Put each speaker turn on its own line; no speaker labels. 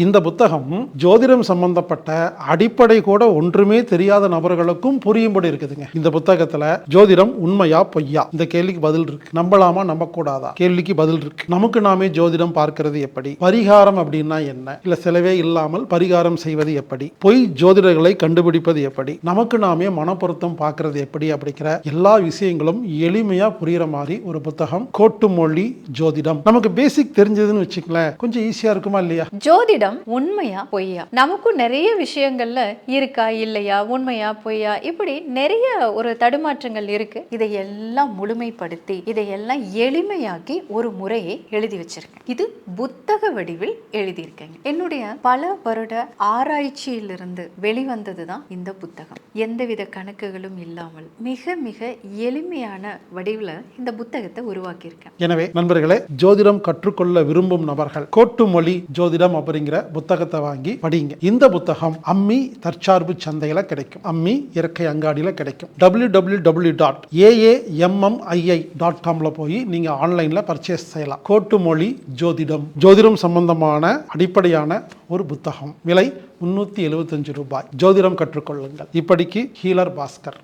இந்த புத்தகம் ஜோதிடம் சம்பந்தப்பட்ட அடிப்படை கூட ஒன்றுமே தெரியாத நபர்களுக்கும் புரியும்படி இருக்குதுங்க. இந்த புத்தகத்துல ஜோதிடம் உண்மையா பொய்யா இந்த கேள்விக்கு பதில் இருக்கு. நம்பலாமா நம்பக்கூடாதா கேள்விக்கு பதில் இருக்கு. நமக்கு நாமே ஜோதிடம் பார்க்கிறது எப்படி, பரிகாரம் அப்படின்னா என்ன, இல்ல செலவே இல்லாமல் பரிகாரம் செய்வது எப்படி, பொய் ஜோதிடர்களை கண்டுபிடிப்பது எப்படி, நமக்கு நாமே மனப்பொருத்தம் பார்க்கிறது எப்படி அப்படிங்கிற எல்லா விஷயங்களும் எளிமையா புரியுற மாதிரி ஒரு புத்தகம். கோட்டுமொழி ஜோதிடம் நமக்கு பேசிக் தெரிஞ்சதுன்னு வச்சுக்கலேன், கொஞ்சம் ஈஸியா இருக்குமா இல்லையா?
ஜோதிடம் உண்மையா பொய்யா, நமக்கும் நிறைய விஷயங்கள்ல இருக்கா இல்லையா, உண்மையா பொய்யா, இப்படி நிறைய ஒரு தடுமாற்றங்கள் இருக்கு. இதையெல்லாம் முழுமைப்படுத்தி இதையெல்லாம் எளிமையாக்கி ஒரு முறையை எழுதி வச்சிருக்கேன். இது புத்தக வடிவில் எழுதியிருக்கேங்க. என்னுடைய பல வருட ஆராய்ச்சியிலிருந்து வெளிவந்ததுதான் இந்த புத்தகம். எந்தவித கணக்குகளும் இல்லாமல் மிக மிக எளிமையான வடிவில் இந்த புத்தகத்தை உருவாக்கியிருக்கேன்.
எனவே நண்பர்களே, ஜோதிடம் கற்றுக்கொள்ள விரும்பும் நபர்கள் கோட்டுமொழி ஜோதிடம் அப்படிங்கிற புத்தகத்தை வாங்கி படிங்க. இந்த புத்தகம் அம்மி தற்சார்பு சந்தையில கிடைக்கும், அம்மி இறக்கை அங்காடியில கிடைக்கும். www.aammi.com போய் நீங்க ஆன்லைன்ல பர்ச்சேஸ் செய்யலாம். கோட்டுமொழி ஜோதிடம், ஜோதிடம் சம்பந்தமான அடிப்படையான ஒரு புத்தகம். விலை 375 ரூபாய். ஜோதிடம் கற்றுக்கொள்ளுங்கள். இப்படிக்கு ஹீலர் பாஸ்கர்.